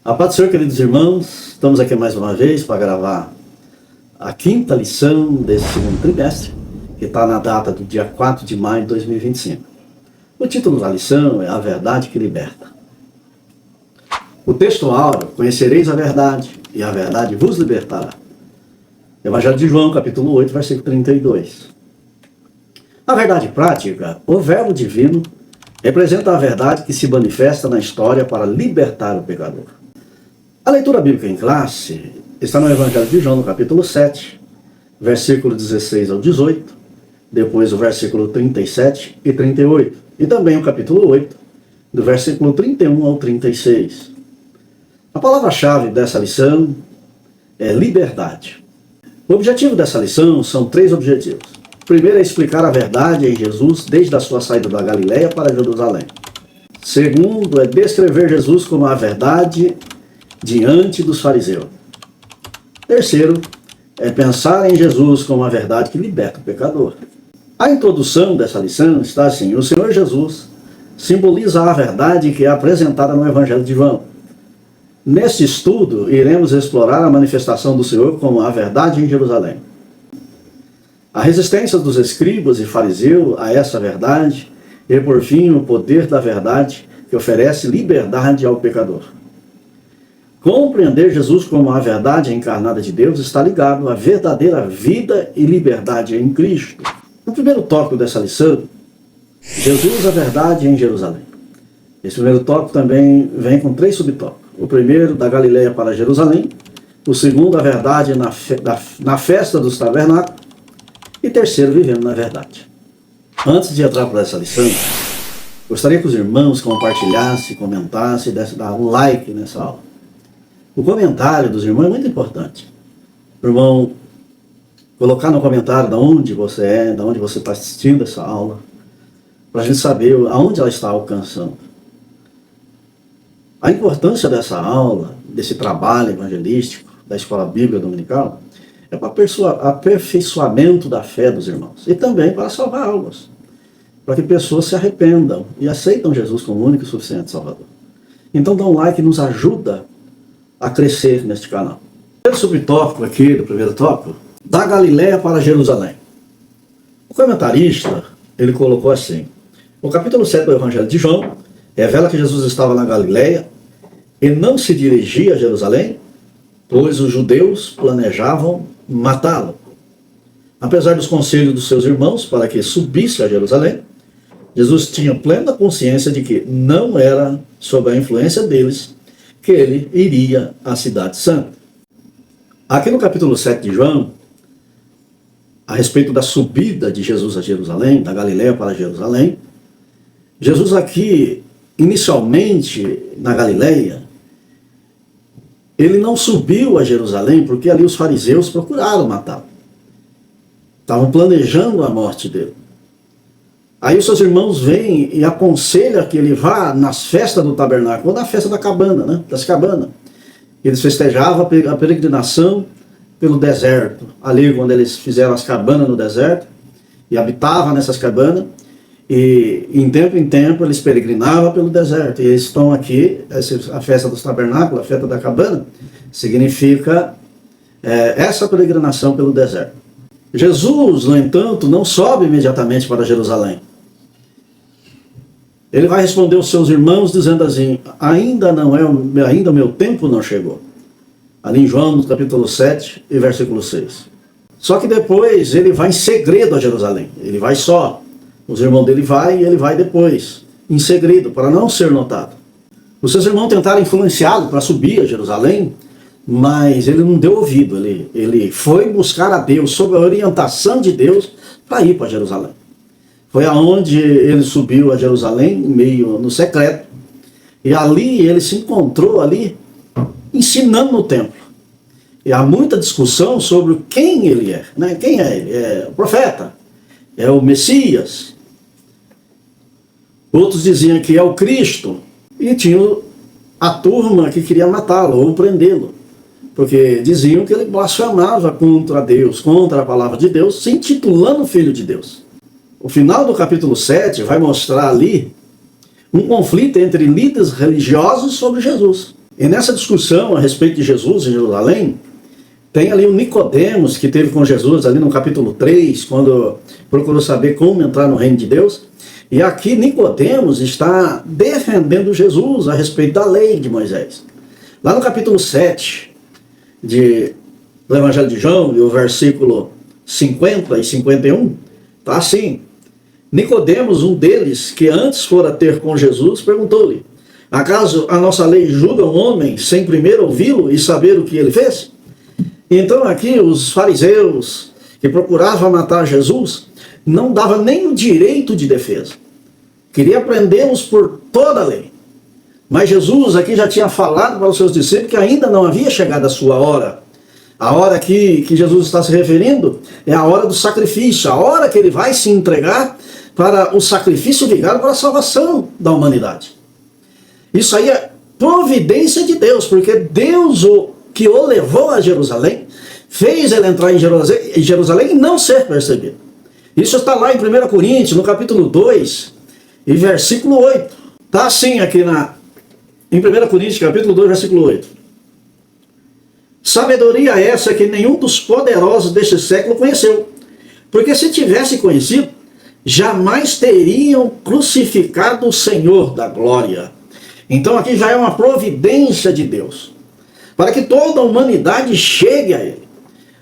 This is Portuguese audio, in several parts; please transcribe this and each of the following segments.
A paz do Senhor, queridos irmãos, estamos aqui mais uma vez para gravar a quinta lição desse segundo trimestre, que está na data do dia 4 de maio de 2025. O título da lição é A Verdade que Liberta. O texto áureo: conhecereis a verdade, e a verdade vos libertará. Evangelho de João, capítulo 8, versículo 32. A verdade prática, o verbo divino, representa a verdade que se manifesta na história para libertar o pecador. A leitura bíblica em classe está no Evangelho de João, no capítulo 7, versículo 16 ao 18, depois o versículo 37 e 38, e também o capítulo 8, do versículo 31 ao 36. A palavra-chave dessa lição é liberdade. O objetivo dessa lição são três objetivos. O primeiro é explicar a verdade em Jesus desde a sua saída da Galileia para Jerusalém. Segundo é descrever Jesus como a verdade diante dos fariseus. Terceiro é pensar em Jesus como a verdade que liberta o pecador. A introdução dessa lição está assim: o Senhor Jesus simboliza a verdade que é apresentada no Evangelho de João. Neste estudo, iremos explorar a manifestação do Senhor como a verdade em Jerusalém. A resistência dos escribas e fariseus a essa verdade e, por fim, o poder da verdade que oferece liberdade ao pecador. Compreender Jesus como a verdade encarnada de Deus está ligado à verdadeira vida e liberdade em Cristo. No primeiro tópico dessa lição, Jesus, a verdade em Jerusalém. Esse primeiro tópico também vem com três subtópicos. O primeiro, da Galileia para Jerusalém. O segundo, a verdade na festa dos tabernáculos. E terceiro, vivendo na verdade. Antes de entrar para essa lição, gostaria que os irmãos compartilhassem, comentassem, dessem um like nessa aula. O comentário dos irmãos é muito importante. O irmão colocar no comentário de onde você é, de onde você está assistindo essa aula, para a gente saber aonde ela está alcançando. A importância dessa aula, desse trabalho evangelístico, da Escola Bíblica Dominical, é para o aperfeiçoamento da fé dos irmãos. E também para salvar almas. Para que pessoas se arrependam e aceitam Jesus como único e suficiente Salvador. Então dá um like e nos ajuda a crescer neste canal. O primeiro subtópico aqui, do primeiro tópico, da Galileia para Jerusalém. O comentarista, ele colocou assim: o capítulo 7 do Evangelho de João revela que Jesus estava na Galileia e não se dirigia a Jerusalém, pois os judeus planejavam matá-lo. Apesar dos conselhos dos seus irmãos para que subisse a Jerusalém, Jesus tinha plena consciência de que não era sob a influência deles que ele iria à cidade santa. Aqui no capítulo 7 de João, a respeito da subida de Jesus a Jerusalém, da Galileia para Jerusalém, Jesus aqui, inicialmente na Galileia, ele não subiu a Jerusalém porque ali os fariseus procuraram matá-lo. Estavam planejando a morte dele. Aí os seus irmãos vêm e aconselham que ele vá nas festas do tabernáculo, ou na festa da cabana, né? Das cabanas. Eles festejavam a peregrinação pelo deserto, ali quando eles fizeram as cabanas no deserto, e habitavam nessas cabanas, e em tempo eles peregrinavam pelo deserto. E eles estão aqui, a festa dos tabernáculos, a festa da cabana, significa essa peregrinação pelo deserto. Jesus, no entanto, não sobe imediatamente para Jerusalém. Ele vai responder aos seus irmãos dizendo assim: ainda o meu tempo não chegou. Ali em João, no capítulo 7 e versículo 6. Só que depois ele vai em segredo a Jerusalém. Ele vai só. Os irmãos dele vai e ele vai depois, em segredo, para não ser notado. Os seus irmãos tentaram influenciá-lo para subir a Jerusalém, mas ele não deu ouvido. Ele foi buscar a Deus, sob a orientação de Deus, para ir para Jerusalém. Foi aonde ele subiu a Jerusalém, meio no secreto, e ali ele se encontrou ali, ensinando no templo. E há muita discussão sobre quem ele é, né? Quem é ele? É o profeta? É o Messias? Outros diziam que é o Cristo, e tinha a turma que queria matá-lo ou prendê-lo, porque diziam que ele blasfemava contra Deus, contra a palavra de Deus, se intitulando Filho de Deus. O final do capítulo 7 vai mostrar ali um conflito entre líderes religiosos sobre Jesus. E nessa discussão a respeito de Jesus em Jerusalém, tem ali o Nicodemos, que teve com Jesus ali no capítulo 3, quando procurou saber como entrar no reino de Deus. E aqui Nicodemos está defendendo Jesus a respeito da lei de Moisés. Lá no capítulo 7 do Evangelho de João, e o versículo 50 e 51, está assim: Nicodemos, um deles, que antes fora ter com Jesus, perguntou-lhe: acaso a nossa lei julga um homem sem primeiro ouvi-lo e saber o que ele fez? Então aqui os fariseus que procuravam matar Jesus não davam nem o direito de defesa. Queria prendê-los por toda a lei. Mas Jesus aqui já tinha falado para os seus discípulos que ainda não havia chegado a sua hora. A hora que Jesus está se referindo é a hora do sacrifício, a hora que ele vai se entregar para o sacrifício ligado para a salvação da humanidade. Isso aí é providência de Deus, porque Deus que o levou a Jerusalém, fez ele entrar em Jerusalém e não ser percebido. Isso está lá em 1 Coríntios, no capítulo 2, e versículo 8. Está assim aqui em 1 Coríntios, capítulo 2, versículo 8. Sabedoria essa que nenhum dos poderosos deste século conheceu, porque se tivesse conhecido, jamais teriam crucificado o Senhor da glória. Então aqui já é uma providência de Deus, para que toda a humanidade chegue a Ele,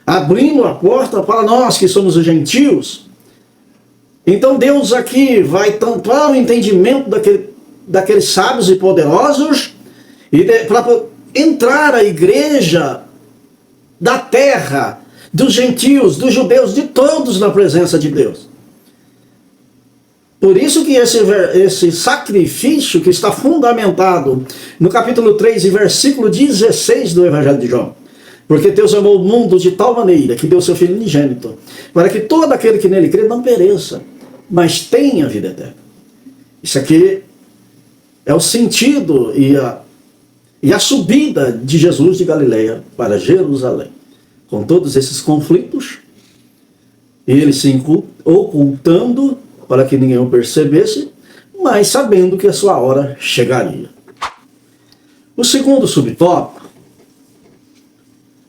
abrindo a porta para nós que somos os gentios. Então Deus aqui vai tampar o entendimento daqueles sábios e poderosos, e para entrar a igreja da terra, dos gentios, dos judeus, de todos na presença de Deus. Por isso que esse sacrifício que está fundamentado no capítulo 3 e versículo 16 do Evangelho de João. Porque Deus amou o mundo de tal maneira que deu seu Filho unigênito, para que todo aquele que nele crê não pereça, mas tenha vida eterna. Isso aqui é o sentido e a subida de Jesus de Galileia para Jerusalém. Com todos esses conflitos, ele se ocultando para que ninguém o percebesse, mas sabendo que a sua hora chegaria. O segundo subtópico,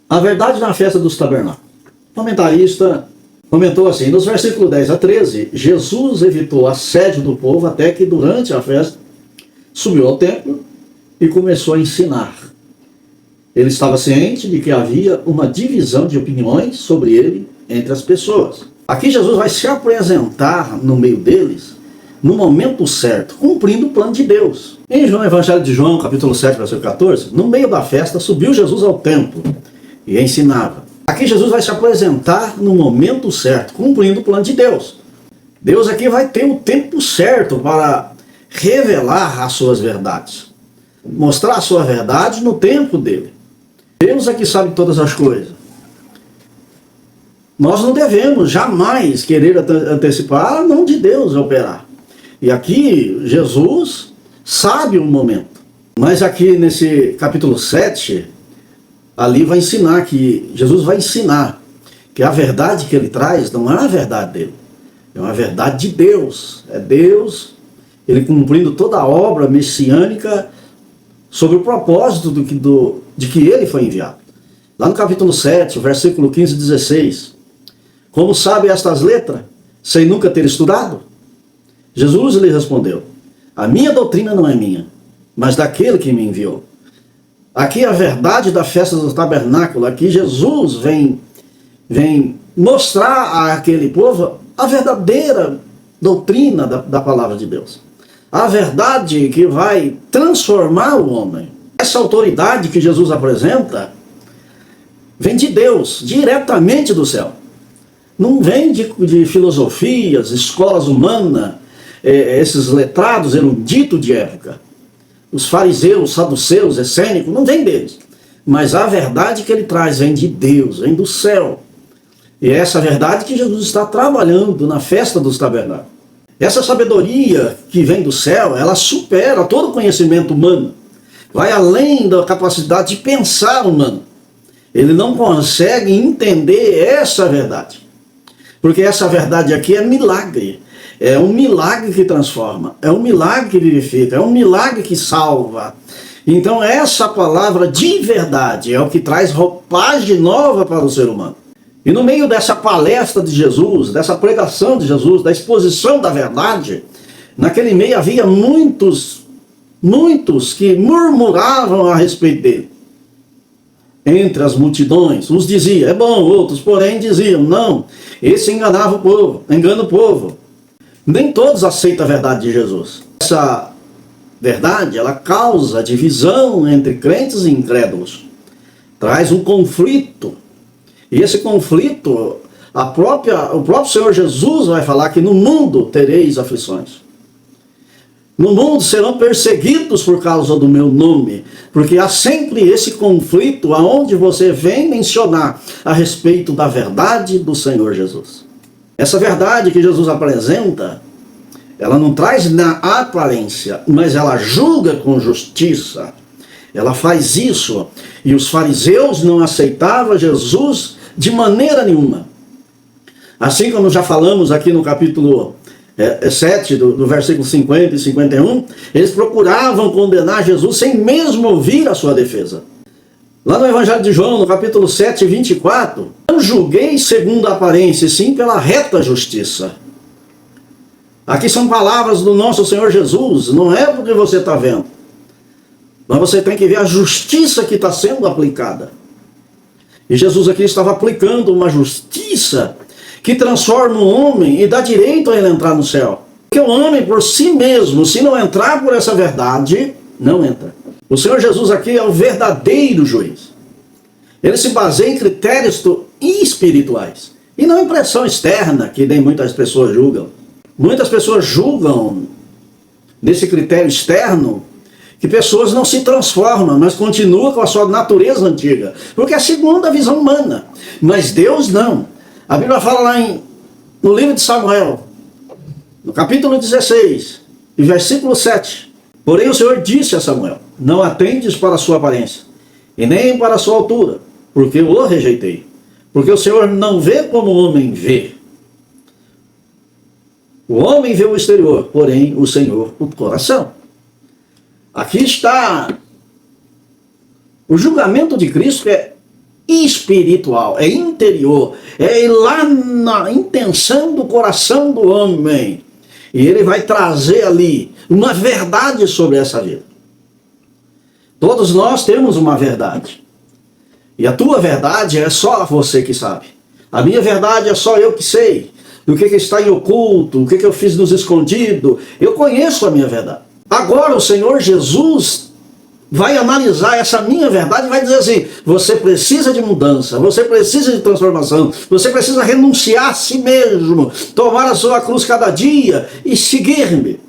a verdade na festa dos tabernáculos. O comentarista comentou assim: nos versículos 10 a 13, Jesus evitou assédio do povo até que durante a festa subiu ao templo e começou a ensinar. Ele estava ciente de que havia uma divisão de opiniões sobre ele entre as pessoas. Aqui Jesus vai se apresentar no meio deles no momento certo, cumprindo o plano de Deus. Em João, Evangelho de João, capítulo 7, versículo 14, no meio da festa subiu Jesus ao templo e ensinava. Aqui Jesus vai se apresentar no momento certo, cumprindo o plano de Deus. Deus aqui vai ter o tempo certo para revelar as suas verdades, mostrar a sua verdade no tempo dele. Deus aqui sabe todas as coisas. Nós não devemos jamais querer antecipar a mão de Deus operar. E aqui Jesus sabe o momento. Mas aqui nesse capítulo 7, ali vai ensinar que Jesus vai ensinar que a verdade que ele traz não é a verdade dele, é uma verdade de Deus. É Deus, ele cumprindo toda a obra messiânica sobre o propósito de que ele foi enviado. Lá no capítulo 7, versículo 15 e 16, como sabe estas letras, sem nunca ter estudado? Jesus lhe respondeu: a minha doutrina não é minha, mas daquele que me enviou. Aqui a verdade da festa do tabernáculo, aqui Jesus vem mostrar àquele povo a verdadeira doutrina da palavra de Deus. A verdade que vai transformar o homem. Essa autoridade que Jesus apresenta vem de Deus, diretamente do céu. Não vem de filosofias, escolas humanas, esses letrados eruditos de época. Os fariseus, saduceus, essênicos, não vem deles. Mas a verdade que ele traz vem de Deus, vem do céu. E é essa verdade que Jesus está trabalhando na festa dos tabernáculos. Essa sabedoria que vem do céu, ela supera todo o conhecimento humano. Vai além da capacidade de pensar humano. Ele não consegue entender essa verdade. Porque essa verdade aqui é milagre. É um milagre que transforma. É um milagre que vivifica. É um milagre que salva. Então essa palavra de verdade é o que traz roupagem nova para o ser humano. E no meio dessa palestra de Jesus, dessa pregação de Jesus, da exposição da verdade, naquele meio havia muitos que murmuravam a respeito dele. Entre as multidões, uns diziam, é bom, outros, porém, diziam, não, esse enganava o povo, engana o povo. Nem todos aceitam a verdade de Jesus. Essa verdade, ela causa divisão entre crentes e incrédulos. Traz um conflito. E esse conflito, o próprio Senhor Jesus vai falar que no mundo tereis aflições. No mundo serão perseguidos por causa do meu nome, porque há sempre esse conflito aonde você vem mencionar a respeito da verdade do Senhor Jesus. Essa verdade que Jesus apresenta, ela não traz na aparência, mas ela julga com justiça. Ela faz isso, e os fariseus não aceitavam Jesus de maneira nenhuma. Assim como já falamos aqui no capítulo 7, do versículo 50 e 51, eles procuravam condenar Jesus sem mesmo ouvir a sua defesa. Lá no Evangelho de João, no capítulo 7, 24, não julguei segundo a aparência, sim pela reta justiça. Aqui são palavras do nosso Senhor Jesus, não é porque você está vendo, mas você tem que ver a justiça que está sendo aplicada. E Jesus aqui estava aplicando uma justiça que transforma o homem e dá direito a ele entrar no céu. Porque o homem por si mesmo, se não entrar por essa verdade, não entra. O Senhor Jesus aqui é o verdadeiro juiz. Ele se baseia em critérios espirituais e não em pressão externa, que nem muitas pessoas julgam. Muitas pessoas julgam nesse critério externo que pessoas não se transformam, mas continuam com a sua natureza antiga, porque é segundo a visão humana. Mas Deus não. A Bíblia fala lá no livro de Samuel, no capítulo 16, e versículo 7. Porém o Senhor disse a Samuel, não atendes para a sua aparência, e nem para a sua altura, porque eu o rejeitei. Porque o Senhor não vê como o homem vê. O homem vê o exterior, porém o Senhor o coração. Aqui está o julgamento de Cristo, é espiritual, é interior, é lá na intenção do coração do homem. E ele vai trazer ali uma verdade sobre essa vida. Todos nós temos uma verdade. E a tua verdade é só você que sabe. A minha verdade é só eu que sei. Do que está em oculto, o que eu fiz nos escondidos. Eu conheço a minha verdade. Agora o Senhor Jesus vai analisar essa minha verdade e vai dizer assim, você precisa de mudança, você precisa de transformação, você precisa renunciar a si mesmo, tomar a sua cruz cada dia e seguir-me.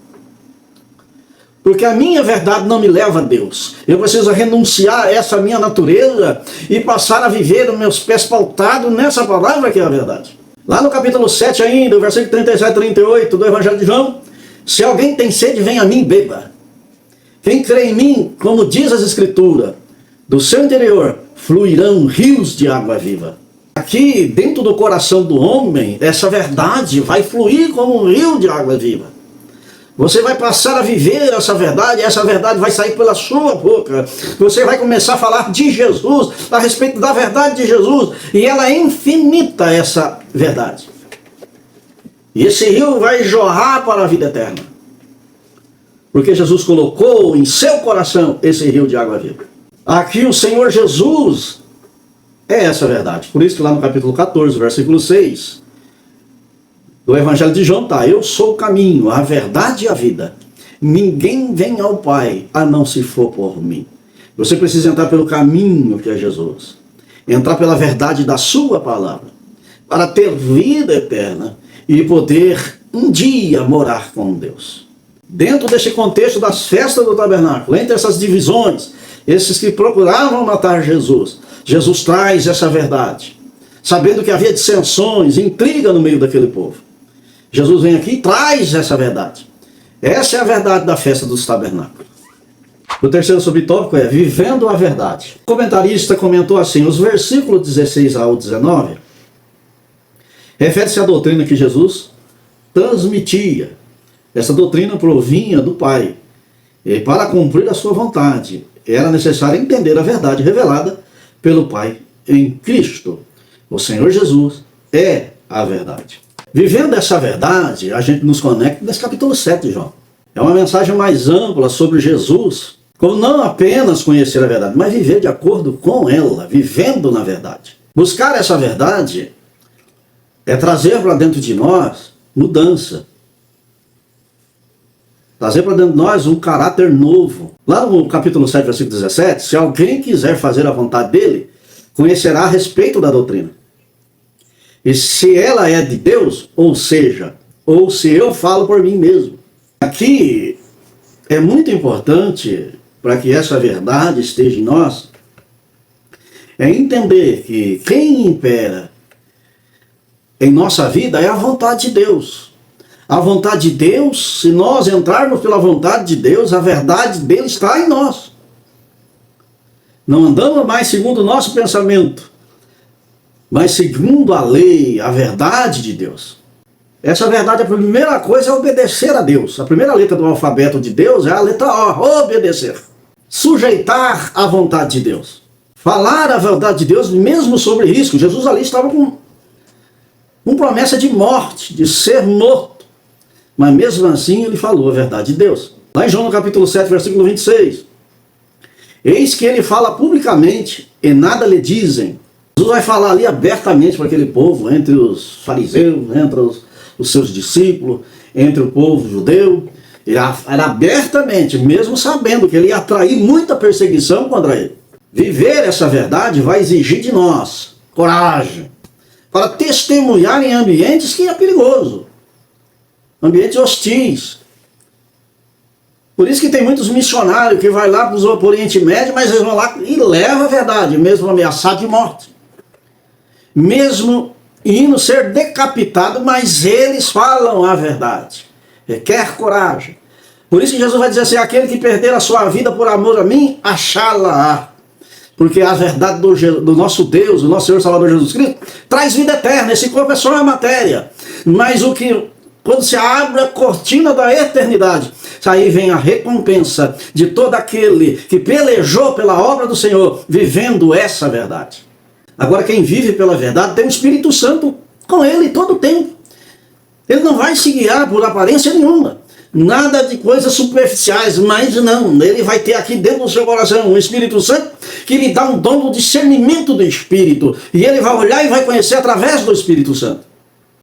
Porque a minha verdade não me leva a Deus. Eu preciso renunciar a essa minha natureza e passar a viver os meus pés pautados nessa palavra que é a verdade. Lá no capítulo 7 ainda, o versículo 37 e 38 do Evangelho de João, se alguém tem sede, vem a mim e beba. Quem crê em mim, como diz as Escrituras, do seu interior fluirão rios de água viva. Aqui, dentro do coração do homem, essa verdade vai fluir como um rio de água viva. Você vai passar a viver essa verdade, e essa verdade vai sair pela sua boca. Você vai começar a falar de Jesus, a respeito da verdade de Jesus, e ela é infinita, essa verdade. E esse rio vai jorrar para a vida eterna. Porque Jesus colocou em seu coração esse rio de água viva. Aqui o Senhor Jesus é essa verdade. Por isso que lá no capítulo 14, versículo 6, do Evangelho de João está, eu sou o caminho, a verdade e a vida. Ninguém vem ao Pai a não se for por mim. Você precisa entrar pelo caminho que é Jesus. Entrar pela verdade da sua palavra. Para ter vida eterna e poder um dia morar com Deus. Dentro desse contexto das festas do tabernáculo, entre essas divisões, esses que procuravam matar Jesus, Jesus traz essa verdade, sabendo que havia dissensões, intriga no meio daquele povo. Jesus vem aqui e traz essa verdade. Essa é a verdade da festa dos tabernáculos. O terceiro subtópico é vivendo a verdade. O comentarista comentou assim, os versículos 16 ao 19, refere-se à doutrina que Jesus transmitia. Essa doutrina provinha do Pai, para cumprir a sua vontade. era necessário entender a verdade revelada pelo Pai em Cristo. O Senhor Jesus é a verdade. Vivendo essa verdade, a gente nos conecta nesse capítulo 7 de João. É uma mensagem mais ampla sobre Jesus, como não apenas conhecer a verdade, mas viver de acordo com ela, vivendo na verdade. Buscar essa verdade é trazer para dentro de nós mudança. Trazer para dentro de nós um caráter novo. Lá no capítulo 7, versículo 17, se alguém quiser fazer a vontade dele, conhecerá a respeito da doutrina. E se ela é de Deus, ou seja, ou se eu falo por mim mesmo. Aqui é muito importante, para que essa verdade esteja em nós, é entender que quem impera em nossa vida é a vontade de Deus. A vontade de Deus, se nós entrarmos pela vontade de Deus, a verdade dele está em nós. Não andamos mais segundo o nosso pensamento, mas segundo a lei, a verdade de Deus. Essa verdade, a primeira coisa é obedecer a Deus. A primeira letra do alfabeto de Deus é a letra O, obedecer. Sujeitar à vontade de Deus. Falar a verdade de Deus, mesmo sobre risco. Jesus ali estava com promessa de morte, de ser morto. Mas mesmo assim ele falou a verdade de Deus. Lá em João no capítulo 7, versículo 26. Eis que ele fala publicamente e nada lhe dizem. Jesus vai falar ali abertamente para aquele povo, entre os fariseus, entre os seus discípulos, entre o povo judeu. Ele era abertamente, mesmo sabendo que ele ia atrair muita perseguição contra ele. Viver essa verdade vai exigir de nós coragem para testemunhar em ambientes que é perigoso, ambientes hostis. Por isso que tem muitos missionários que vai lá para o Oriente Médio, mas eles vão lá e levam a verdade, mesmo ameaçado de morte. Mesmo indo ser decapitado, mas eles falam a verdade. Requer coragem. Por isso que Jesus vai dizer assim, aquele que perder a sua vida por amor a mim, achá-la-á. Porque a verdade do nosso Deus, do nosso Senhor Salvador Jesus Cristo, traz vida eterna. Esse corpo é só uma matéria. Mas quando se abre a cortina da eternidade, aí vem a recompensa de todo aquele que pelejou pela obra do Senhor, vivendo essa verdade. Agora, quem vive pela verdade tem o Espírito Santo com ele todo o tempo. Ele não vai se guiar por aparência nenhuma. Nada de coisas superficiais, mas não. Ele vai ter aqui dentro do seu coração um Espírito Santo que lhe dá um dom do discernimento do Espírito. E ele vai olhar e vai conhecer através do Espírito Santo.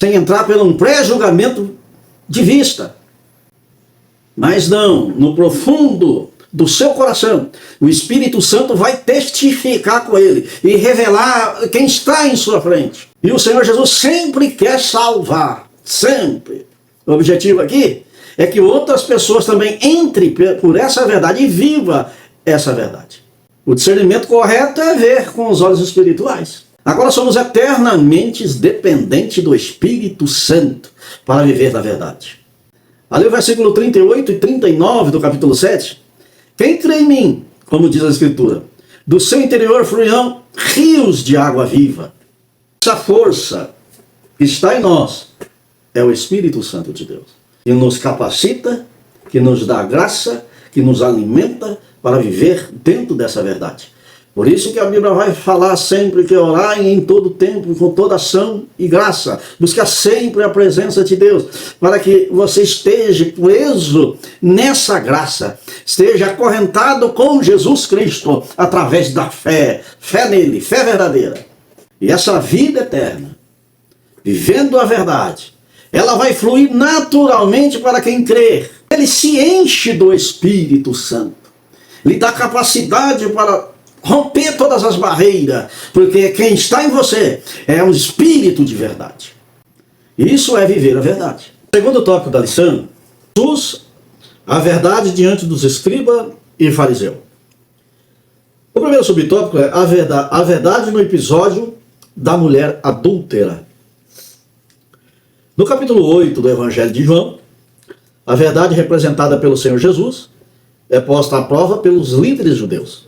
Sem entrar por um pré-julgamento de vista. Mas não, no profundo do seu coração, o Espírito Santo vai testificar com ele e revelar quem está em sua frente. E o Senhor Jesus sempre quer salvar, sempre. O objetivo aqui é que outras pessoas também entrem por essa verdade e vivam essa verdade. O discernimento correto é ver com os olhos espirituais. Agora somos eternamente dependentes do Espírito Santo para viver na verdade. Ali o versículo 38 e 39 do capítulo 7. Quem crê em mim, como diz a Escritura, do seu interior fluirão rios de água viva. Essa força que está em nós é o Espírito Santo de Deus, que nos capacita, que nos dá graça, que nos alimenta para viver dentro dessa verdade. Por isso que a Bíblia vai falar sempre que orarem em todo tempo, com toda ação e graça. Buscar sempre a presença de Deus, para que você esteja preso nessa graça, esteja acorrentado com Jesus Cristo, através da fé, fé nele, fé verdadeira. E essa vida eterna, vivendo a verdade, ela vai fluir naturalmente para quem crer. Ele se enche do Espírito Santo, lhe dá capacidade para romper todas as barreiras, porque quem está em você é um espírito de verdade. Isso é viver a verdade. Segundo tópico da lição, Jesus, a verdade diante dos escribas e fariseus. O primeiro subtópico é a verdade no episódio da mulher adúltera. No capítulo 8 do Evangelho de João, a verdade representada pelo Senhor Jesus é posta à prova pelos líderes judeus.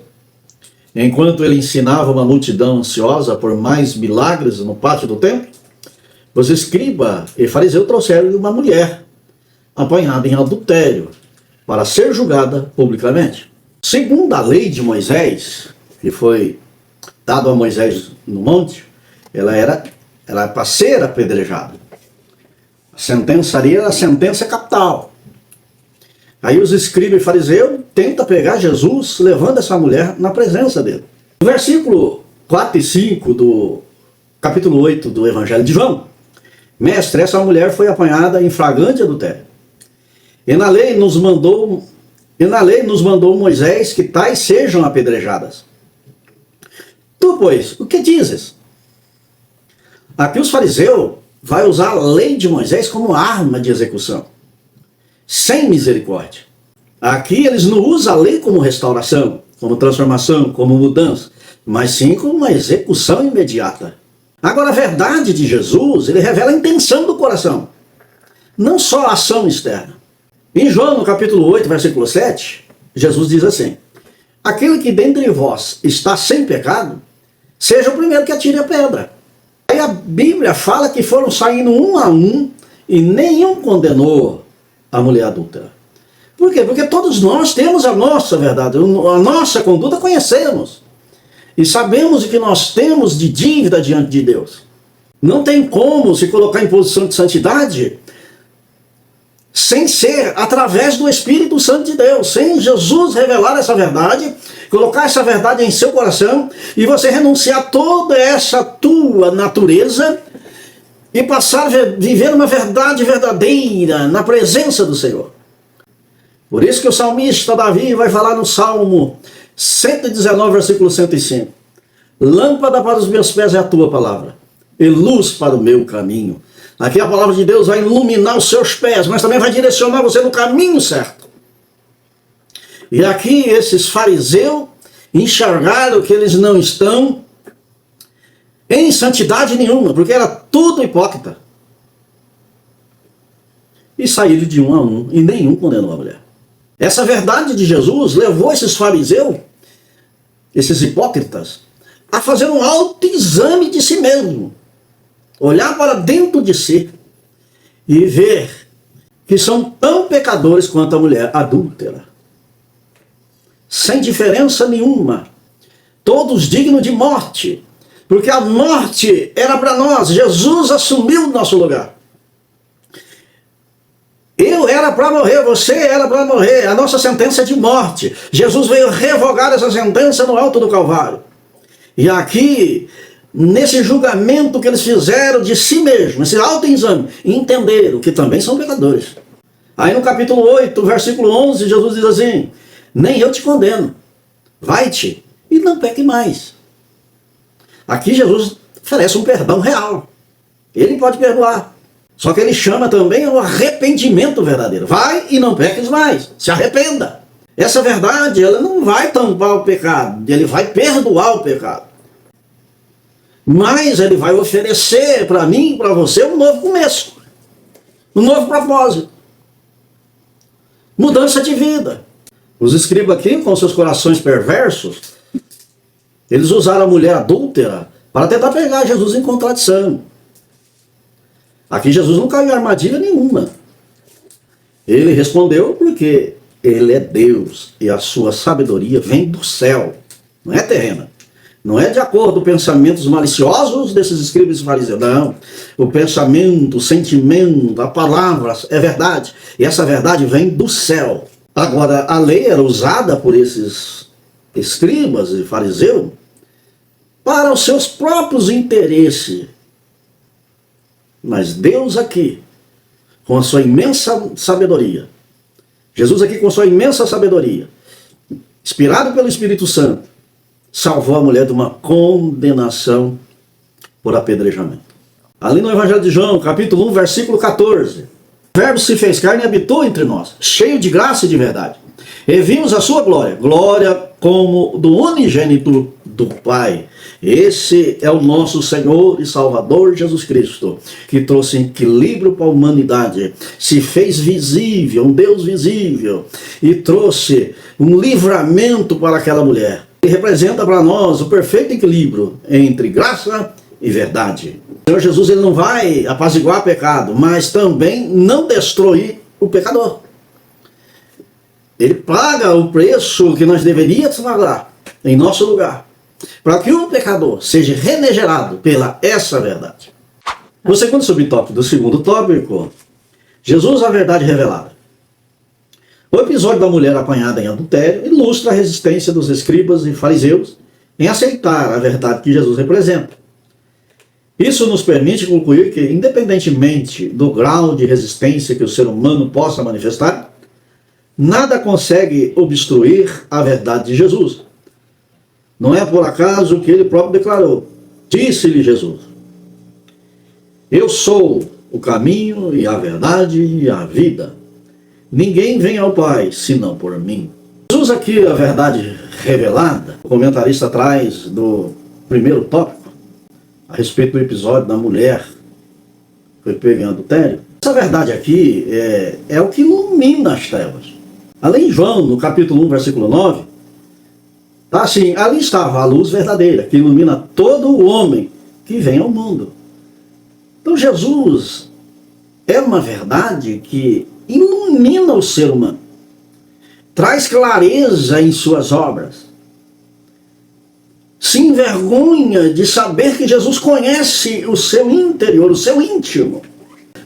Enquanto ele ensinava uma multidão ansiosa por mais milagres no pátio do templo, os escribas e fariseus trouxeram uma mulher apanhada em adultério para ser julgada publicamente. Segundo a lei de Moisés, que foi dado a Moisés no monte, ela era para ser apedrejada. A sentença ali era a sentença capital. Aí os escribas e fariseus tentam pegar Jesus, levando essa mulher na presença dele. No versículo 4 e 5 do capítulo 8 do Evangelho de João, mestre, essa mulher foi apanhada em flagrante adultério. E na lei nos mandou Moisés que tais sejam apedrejadas. Tu, pois, o que dizes? Aqui os fariseus vai usar a lei de Moisés como arma de execução, sem misericórdia. Aqui eles não usam a lei como restauração, como transformação, como mudança, mas sim como uma execução imediata. Agora, a verdade de Jesus, ele revela a intenção do coração, não só a ação externa. Em João, no capítulo 8, versículo 7, Jesus diz assim: aquele que dentre vós está sem pecado, seja o primeiro que atire a pedra. Aí a Bíblia fala que foram saindo um a um e nenhum condenou a mulher adúltera. Por quê? Porque todos nós temos a nossa verdade, a nossa conduta conhecemos. E sabemos o que nós temos de dívida diante de Deus. Não tem como se colocar em posição de santidade sem ser através do Espírito Santo de Deus, sem Jesus revelar essa verdade, colocar essa verdade em seu coração e você renunciar toda essa tua natureza e passar a viver uma verdade verdadeira na presença do Senhor. Por isso que o salmista Davi vai falar no Salmo 119, versículo 105. Lâmpada para os meus pés é a tua palavra, e luz para o meu caminho. Aqui a palavra de Deus vai iluminar os seus pés, mas também vai direcionar você no caminho certo. E aqui esses fariseus enxergaram que eles não estão em santidade nenhuma, porque era tudo hipócrita. E saíram de um a um, e nenhum condenou a mulher. Essa verdade de Jesus levou esses fariseus, esses hipócritas, a fazer um autoexame de si mesmo. Olhar para dentro de si e ver que são tão pecadores quanto a mulher adúltera. Sem diferença nenhuma. Todos dignos de morte. Porque a morte era para nós. Jesus assumiu o nosso lugar. Eu era para morrer, você era para morrer. A nossa sentença é de morte. Jesus veio revogar essa sentença no alto do Calvário. E aqui, nesse julgamento que eles fizeram de si mesmos, esse autoexame, entenderam que também são pecadores. Aí no capítulo 8, versículo 11, Jesus diz assim: nem eu te condeno, vai-te e não peque mais. Aqui Jesus oferece um perdão real. Ele pode perdoar. Só que ele chama também ao arrependimento verdadeiro. Vai e não peques mais, se arrependa. Essa verdade, ela não vai tampar o pecado, ele vai perdoar o pecado. Mas ele vai oferecer para mim e para você um novo começo, um novo propósito, mudança de vida. Os escribas aqui, com seus corações perversos, eles usaram a mulher adúltera para tentar pegar Jesus em contradição. Aqui Jesus não caiu em armadilha nenhuma. Ele respondeu porque ele é Deus e a sua sabedoria vem do céu, não é terrena. Não é de acordo com pensamentos maliciosos desses escribas e fariseus, não. O pensamento, o sentimento, a palavra é verdade. E essa verdade vem do céu. Agora, a lei era usada por esses escribas e fariseus para os seus próprios interesses. Mas Deus aqui, com a sua imensa sabedoria, Jesus aqui com a sua imensa sabedoria, inspirado pelo Espírito Santo, salvou a mulher de uma condenação por apedrejamento. Ali no Evangelho de João, capítulo 1, versículo 14. O Verbo se fez carne e habitou entre nós, cheio de graça e de verdade. E vimos a sua glória, glória como do unigênito do Pai. Esse é o nosso Senhor e Salvador Jesus Cristo, que trouxe equilíbrio para a humanidade, se fez visível, um Deus visível, e trouxe um livramento para aquela mulher. Ele representa para nós o perfeito equilíbrio entre graça e verdade. O Senhor Jesus, ele não vai apaziguar pecado, mas também não destruir o pecador. Ele paga o preço que nós deveríamos pagar em nosso lugar, para que o pecador seja regenerado pela essa verdade. O segundo subtópico do segundo tópico, Jesus, a verdade revelada. O episódio da mulher apanhada em adultério ilustra a resistência dos escribas e fariseus em aceitar a verdade que Jesus representa. Isso nos permite concluir que, independentemente do grau de resistência que o ser humano possa manifestar, nada consegue obstruir a verdade de Jesus. Não é por acaso que ele próprio declarou. Disse-lhe Jesus: eu sou o caminho e a verdade e a vida. Ninguém vem ao Pai senão por mim. Jesus aqui, a verdade revelada, o comentarista traz do primeiro tópico, a respeito do episódio da mulher que foi pega em adultério. Essa verdade aqui é o que ilumina as trevas. Além de João, no capítulo 1, versículo 9, tá assim: ali estava a luz verdadeira, que ilumina todo o homem que vem ao mundo. Então Jesus é uma verdade que ilumina o ser humano, traz clareza em suas obras, se envergonha de saber que Jesus conhece o seu interior, o seu íntimo,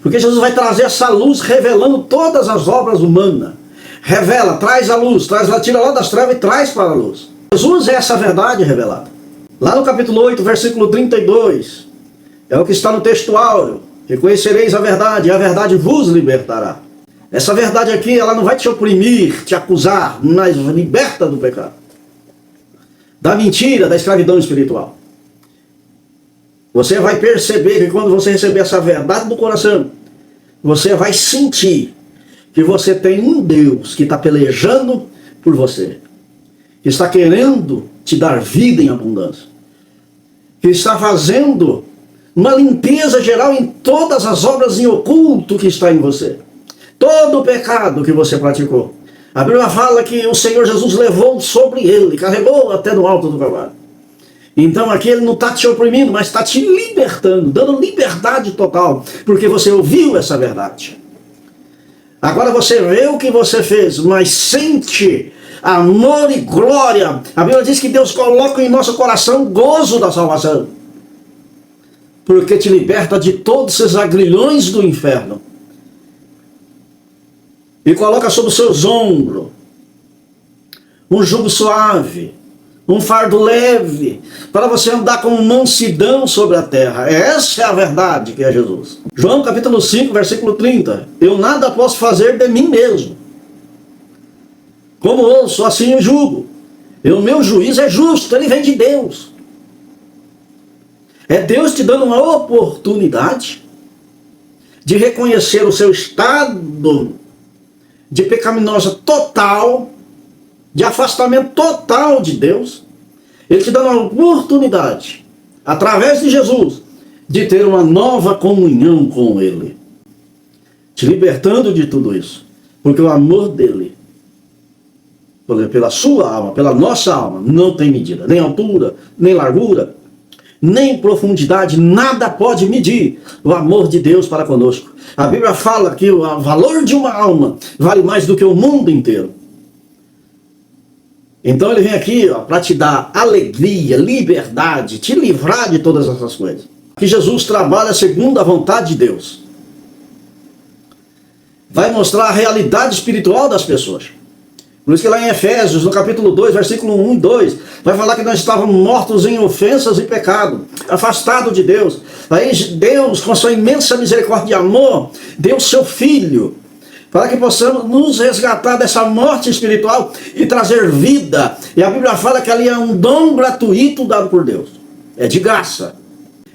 porque Jesus vai trazer essa luz revelando todas as obras humanas. Revela, traz a luz, tira lá das trevas e traz para a luz. Jesus é essa verdade revelada. Lá no capítulo 8, versículo 32, é o que está no texto áureo: reconhecereis a verdade vos libertará. Essa verdade aqui, ela não vai te oprimir, te acusar, mas liberta do pecado, da mentira, da escravidão espiritual. Você vai perceber que quando você receber essa verdade no coração, você vai sentir que você tem um Deus que está pelejando por você, que está querendo te dar vida em abundância, que está fazendo uma limpeza geral em todas as obras em oculto que está em você. Todo o pecado que você praticou, a Bíblia fala que o Senhor Jesus levou sobre ele, carregou até no alto do Calvário. Então aqui ele não está te oprimindo, mas está te libertando, dando liberdade total, porque você ouviu essa verdade. Agora você vê o que você fez, mas sente amor e glória. A Bíblia diz que Deus coloca em nosso coração gozo da salvação, porque te liberta de todos esses agrilhões do inferno e coloca sobre os seus ombros um jugo suave, um fardo leve, para você andar com mansidão sobre a terra. Essa é a verdade que é Jesus. João capítulo 5, versículo 30. Eu nada posso fazer de mim mesmo. Como ouço, assim eu julgo. E o meu juízo é justo, ele vem de Deus. É Deus te dando uma oportunidade de reconhecer o seu estado de pecaminosa total, de afastamento total de Deus. Ele te dá uma oportunidade, através de Jesus, de ter uma nova comunhão com Ele, te libertando de tudo isso, porque o amor dele, pela sua alma, pela nossa alma, não tem medida, nem altura, nem largura, nem profundidade, nada pode medir o amor de Deus para conosco. A Bíblia fala que o valor de uma alma vale mais do que o mundo inteiro. Então ele vem aqui para te dar alegria, liberdade, te livrar de todas essas coisas. Que Jesus trabalha segundo a vontade de Deus. Vai mostrar a realidade espiritual das pessoas. Por isso que lá em Efésios, no capítulo 2, versículo 1 e 2, vai falar que nós estávamos mortos em ofensas e pecado, afastados de Deus. Aí Deus, com a sua imensa misericórdia e amor, deu o seu Filho, para que possamos nos resgatar dessa morte espiritual e trazer vida. E a Bíblia fala que ali é um dom gratuito dado por Deus. É de graça.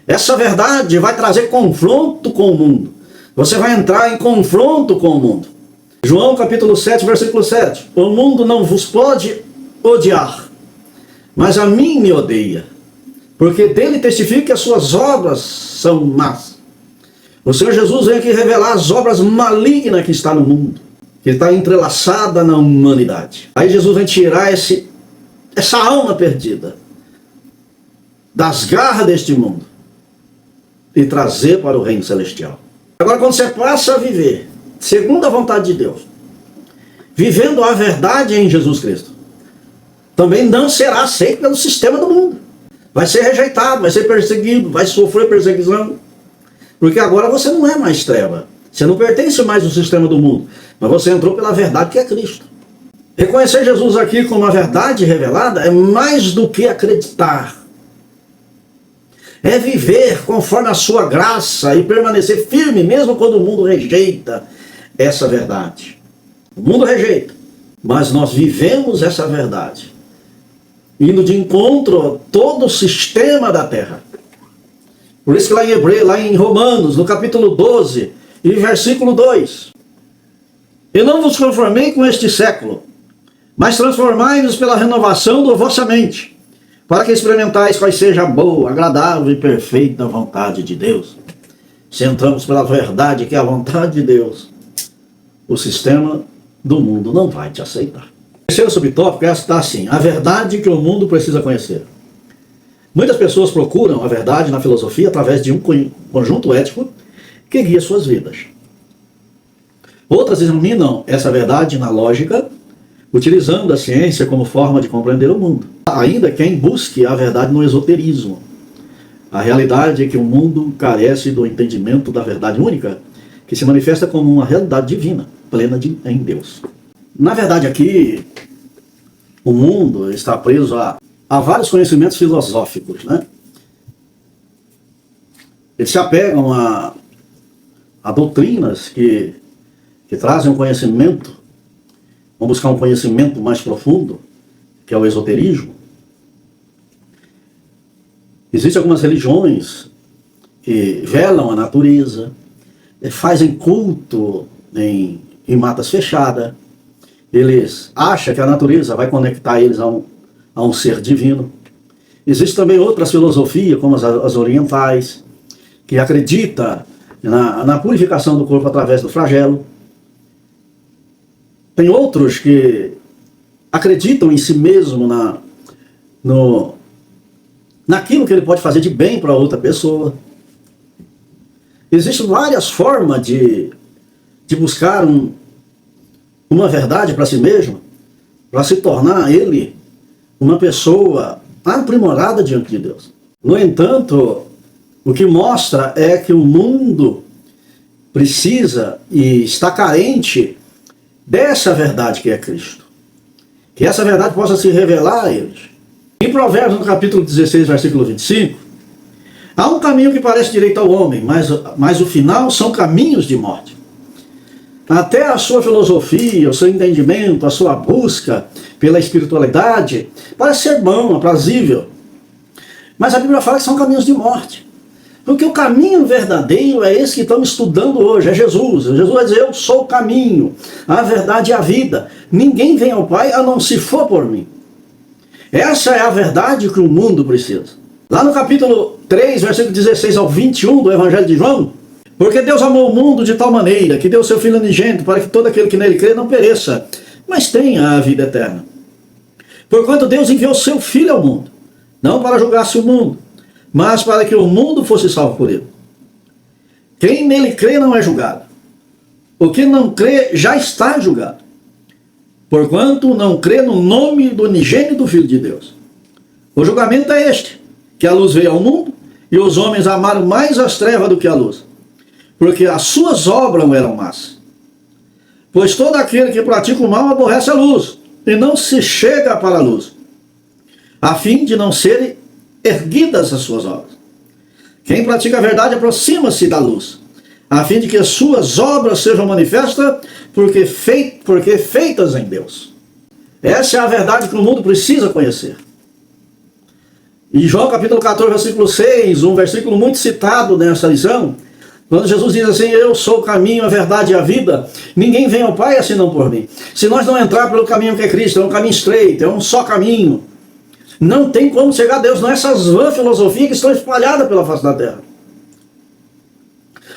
Essa verdade vai trazer confronto com o mundo. Você vai entrar em confronto com o mundo. João capítulo 7, versículo 7. O mundo não vos pode odiar, mas a mim me odeia, porque dele testifica que as suas obras são más. O Senhor Jesus vem aqui revelar as obras malignas que está no mundo, que está entrelaçada na humanidade. Aí Jesus vem tirar essa alma perdida das garras deste mundo e trazer para o reino celestial. Agora, quando você passa a viver segundo a vontade de Deus, vivendo a verdade em Jesus Cristo, também não será aceito pelo sistema do mundo. Vai ser rejeitado, vai ser perseguido, vai sofrer perseguição. Porque agora você não é mais treva. Você não pertence mais ao sistema do mundo. Mas você entrou pela verdade que é Cristo. Reconhecer Jesus aqui como a verdade revelada é mais do que acreditar. É viver conforme a sua graça e permanecer firme mesmo quando o mundo rejeita essa verdade. O mundo rejeita, mas nós vivemos essa verdade, indo de encontro a todo o sistema da terra. Por isso que lá em Romanos, no capítulo 12 e versículo 2, e não vos conformei com este século, mas transformai-vos pela renovação da vossa mente, para que experimentais qual seja a boa, agradável e perfeita vontade de Deus. Se entramos pela verdade que é a vontade de Deus, o sistema do mundo não vai te aceitar. O terceiro subtópico está assim: a verdade que o mundo precisa conhecer. Muitas pessoas procuram a verdade na filosofia através de um conjunto ético que guia suas vidas. Outras examinam essa verdade na lógica, utilizando a ciência como forma de compreender o mundo. Há ainda quem busque a verdade no esoterismo. A realidade é que o mundo carece do entendimento da verdade única, que se manifesta como uma realidade divina, plena em Deus. Na verdade aqui, o mundo está preso a vários conhecimentos filosóficos, né? Eles se apegam a doutrinas que trazem um conhecimento, vão buscar um conhecimento mais profundo, que é o esoterismo. Existem algumas religiões que velam a natureza, fazem culto em matas fechadas. Eles acham que a natureza vai conectar eles a um ser divino. Existem também outras filosofias, como as orientais, que acreditam na purificação do corpo através do flagelo. Tem outros que acreditam em si mesmo, naquilo que ele pode fazer de bem para outra pessoa. Existem várias formas de buscar uma verdade para si mesmo, para se tornar ele uma pessoa aprimorada diante de Deus. No entanto, o que mostra é que o mundo precisa e está carente dessa verdade que é Cristo. Que essa verdade possa se revelar a eles. Em Provérbios, no capítulo 16, versículo 25, há um caminho que parece direito ao homem, mas o final são caminhos de morte. Até a sua filosofia, o seu entendimento, a sua busca pela espiritualidade parece ser bom, aprazível. Mas a Bíblia fala que são caminhos de morte. Porque o caminho verdadeiro é esse que estamos estudando hoje, é Jesus. Jesus vai dizer: eu sou o caminho, a verdade e a vida. Ninguém vem ao Pai a não se for por mim. Essa é a verdade que o mundo precisa. Lá no capítulo 3, versículo 16 ao 21 do Evangelho de João: porque Deus amou o mundo de tal maneira que deu seu Filho unigênito para que todo aquele que nele crê não pereça, mas tenha a vida eterna. Porquanto Deus enviou seu Filho ao mundo, não para julgar-se o mundo, mas para que o mundo fosse salvo por ele. Quem nele crê não é julgado. O que não crê já está julgado, porquanto não crê no nome do unigênito do Filho de Deus. O julgamento é este, que a luz veio ao mundo, e os homens amaram mais as trevas do que a luz, porque as suas obras eram más. Pois todo aquele que pratica o mal aborrece a luz, e não se chega para a luz, a fim de não serem erguidas as suas obras. Quem pratica a verdade aproxima-se da luz, a fim de que as suas obras sejam manifestas, porque feitas em Deus. Essa é a verdade que o mundo precisa conhecer. Em João capítulo 14, versículo 6, um versículo muito citado nessa lição, quando Jesus diz assim: eu sou o caminho, a verdade e a vida, ninguém vem ao Pai assim não por mim. Se nós não entrar pelo caminho que é Cristo, é um caminho estreito, é um só caminho, não tem como chegar a Deus, não é essas vãs filosofias que estão espalhadas pela face da terra.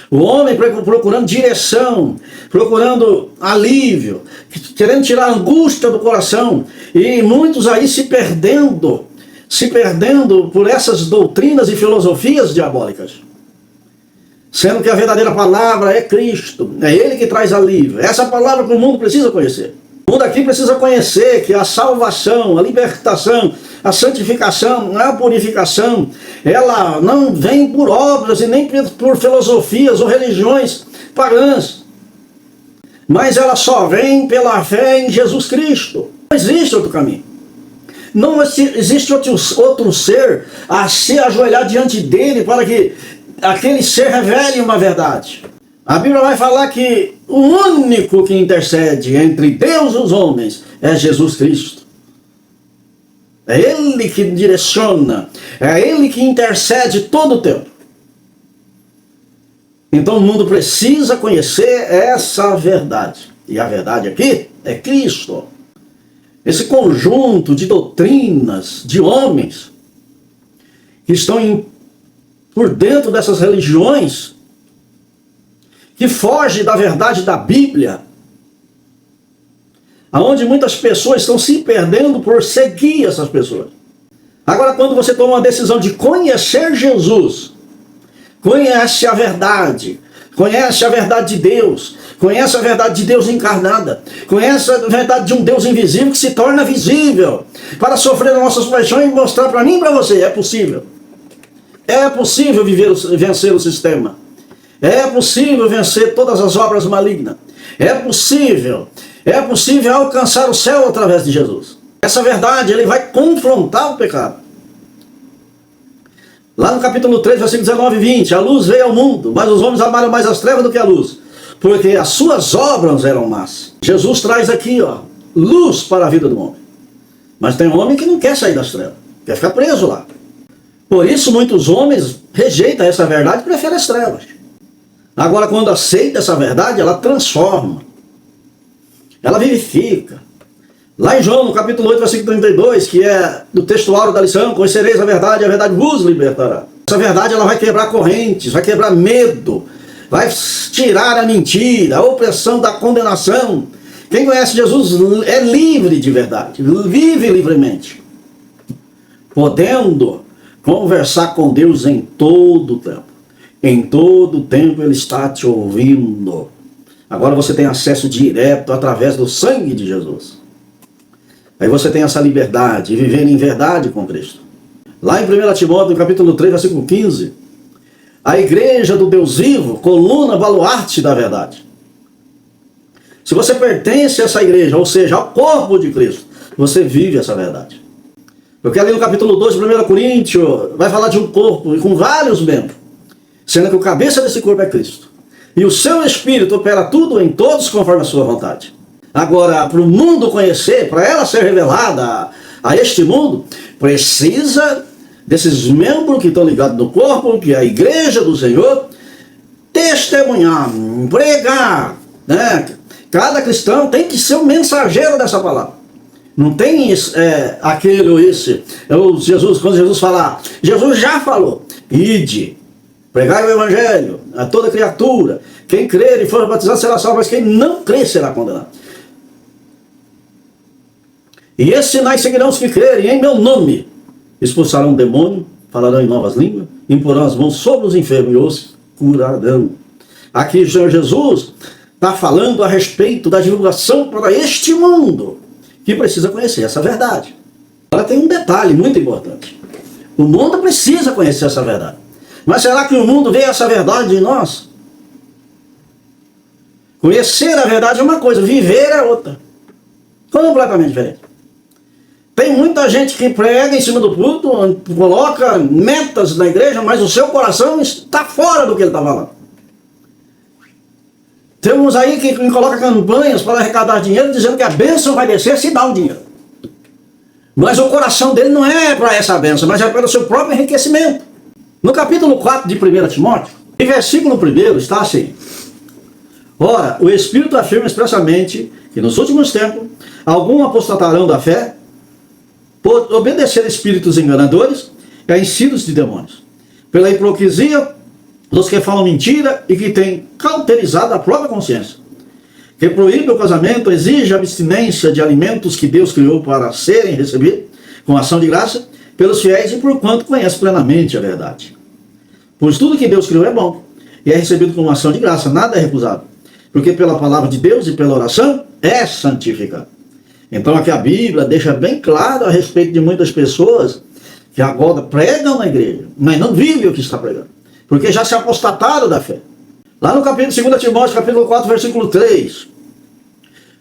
O homem procurando direção, procurando alívio, querendo tirar a angústia do coração, e muitos aí se perdendo por essas doutrinas e filosofias diabólicas. Sendo que a verdadeira palavra é Cristo, é Ele que traz alívio. Essa palavra que o mundo precisa conhecer. O mundo aqui precisa conhecer que a salvação, a libertação, a santificação, a purificação, ela não vem por obras e nem por filosofias ou religiões pagãs, mas ela só vem pela fé em Jesus Cristo. Não existe outro caminho. Não existe outro ser a se ajoelhar diante dele para que aquele ser revele uma verdade. A Bíblia vai falar que o único que intercede entre Deus e os homens é Jesus Cristo. É Ele que direciona, é Ele que intercede todo o tempo. Então o mundo precisa conhecer essa verdade. E a verdade aqui é Cristo. Esse conjunto de doutrinas de homens que estão por dentro dessas religiões, que foge da verdade da Bíblia, aonde muitas pessoas estão se perdendo por seguir essas pessoas. Agora, quando você toma uma decisão de conhecer Jesus, conhece a verdade de Deus, conhece a verdade de Deus encarnada, conhece a verdade de um Deus invisível que se torna visível para sofrer as nossas paixões e mostrar para mim e para você, é possível. É possível vencer o sistema. É possível vencer todas as obras malignas. É possível alcançar o céu através de Jesus. Essa verdade, ele vai confrontar o pecado. Lá no capítulo 3, versículo 19 e 20, a luz veio ao mundo, mas os homens amaram mais as trevas do que a luz, porque as suas obras eram más. Jesus traz aqui, luz para a vida do homem. Mas tem um homem que não quer sair das trevas, quer ficar preso lá. Por isso muitos homens rejeitam essa verdade e preferem as trevas. Agora, quando aceita essa verdade, ela transforma, ela vivifica. Lá em João, no capítulo 8, versículo 32, que é do textuário da lição, conhecereis a verdade vos libertará. Essa verdade, ela vai quebrar correntes, vai quebrar medo, vai tirar a mentira, a opressão da condenação. Quem conhece Jesus é livre de verdade, vive livremente, podendo conversar com Deus em todo o tempo. Em todo o tempo Ele está te ouvindo. Agora você tem acesso direto através do sangue de Jesus. Aí você tem essa liberdade, viver em verdade com Cristo. Lá em 1 Timóteo, capítulo 3, versículo 15, a igreja do Deus vivo, coluna baluarte da verdade. Se você pertence a essa igreja, ou seja, ao corpo de Cristo, você vive essa verdade. Porque ali no capítulo 2 de 1 Coríntios, vai falar de um corpo com vários membros, sendo que o cabeça desse corpo é Cristo. E o seu Espírito opera tudo em todos conforme a sua vontade. Agora, para o mundo conhecer, para ela ser revelada a este mundo, precisa desses membros que estão ligados no corpo, que é a igreja do Senhor, testemunhar, pregar, né? Cada cristão tem que ser um mensageiro dessa palavra. Não tem aquele ou esse. Jesus, quando Jesus falar, Jesus já falou, ide, pregai o evangelho a toda criatura. Quem crer e for batizado será salvo, mas quem não crer será condenado. E esses sinais seguirão os que crerem em meu nome. Expulsarão o demônio, falarão em novas línguas, imporão as mãos sobre os enfermos e os curarão. Aqui o Senhor Jesus está falando a respeito da divulgação para este mundo, que precisa conhecer essa verdade. Agora tem um detalhe muito importante. O mundo precisa conhecer essa verdade. Mas será que o mundo vê essa verdade em nós? Conhecer a verdade é uma coisa, viver é outra. Completamente diferente. Tem muita gente que prega em cima do púlpito, coloca metas na igreja, mas o seu coração está fora do que ele está falando. Temos aí que coloca campanhas para arrecadar dinheiro, dizendo que a bênção vai descer se dá o dinheiro. Mas o coração dele não é para essa bênção, mas é para o seu próprio enriquecimento. No capítulo 4 de 1 Timóteo, em versículo 1 está assim: ora, o Espírito afirma expressamente que nos últimos tempos, alguns apostatarão da fé, por obedecer a espíritos enganadores e a ensinos de demônios, pela hipocrisia dos que falam mentira e que têm cauterizado a própria consciência, que proíbe o casamento, exige a abstinência de alimentos que Deus criou para serem recebidos com ação de graça pelos fiéis e por quanto conhece plenamente a verdade. Pois tudo que Deus criou é bom e é recebido com ação de graça, nada é recusado, porque pela palavra de Deus e pela oração é santificado. Então aqui a Bíblia deixa bem claro a respeito de muitas pessoas que agora pregam na igreja, mas não vivem o que está pregando, porque já se apostataram da fé. Lá no capítulo 2 Timóteo, capítulo 4, versículo 3.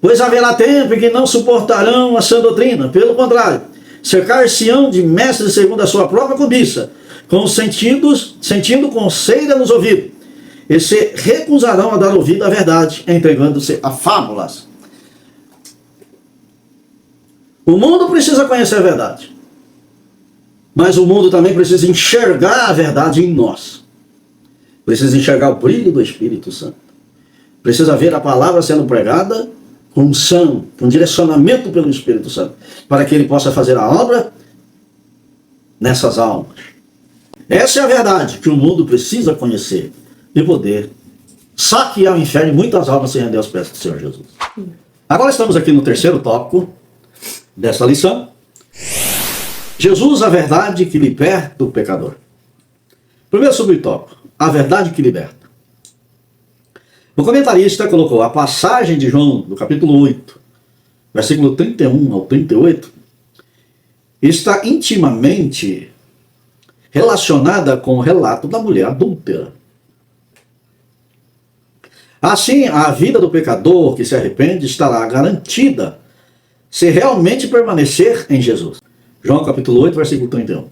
Pois haverá tempo em que não suportarão a sã doutrina, pelo contrário, cercar-se-ão de mestres segundo a sua própria cobiça, sentindo conceira nos ouvidos, e se recusarão a dar ouvido à verdade, entregando-se a fábulas. O mundo precisa conhecer a verdade, mas o mundo também precisa enxergar a verdade em nós. Precisa enxergar o brilho do Espírito Santo. Precisa ver a palavra sendo pregada com unção, com direcionamento pelo Espírito Santo, para que ele possa fazer a obra nessas almas. Essa é a verdade que o mundo precisa conhecer e poder saquear o inferno e muitas almas se render aos pés do Senhor Jesus. Agora estamos aqui no terceiro tópico dessa lição. Jesus, a verdade que liberta o pecador. Primeiro subtópico, a verdade que liberta. O comentarista colocou a passagem de João, do capítulo 8, versículo 31 ao 38, está intimamente relacionada com o relato da mulher adúltera. Assim, a vida do pecador que se arrepende estará garantida se realmente permanecer em Jesus. João capítulo 8, versículo 31.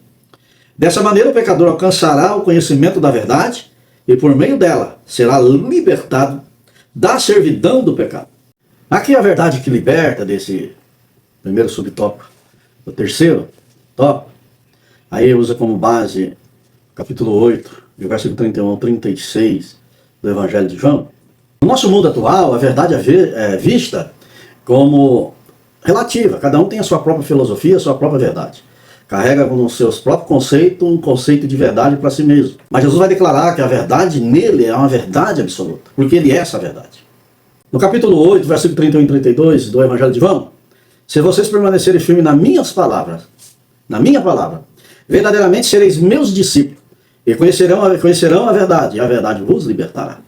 Dessa maneira, o pecador alcançará o conhecimento da verdade e, por meio dela, será libertado da servidão do pecado. Aqui a verdade que liberta desse primeiro subtópico. O terceiro tópico, aí usa como base capítulo 8, versículo 31 ao 36 do Evangelho de João. No nosso mundo atual, a verdade é vista como relativa. Cada um tem a sua própria filosofia, a sua própria verdade. Carrega nos seus próprios conceitos um conceito de verdade para si mesmo. Mas Jesus vai declarar que a verdade nele é uma verdade absoluta, porque ele é essa verdade. No capítulo 8, versículo 31 e 32 do Evangelho de João, se vocês permanecerem firmes nas minhas palavras, na minha palavra, verdadeiramente sereis meus discípulos, e conhecerão a verdade, e a verdade vos libertará.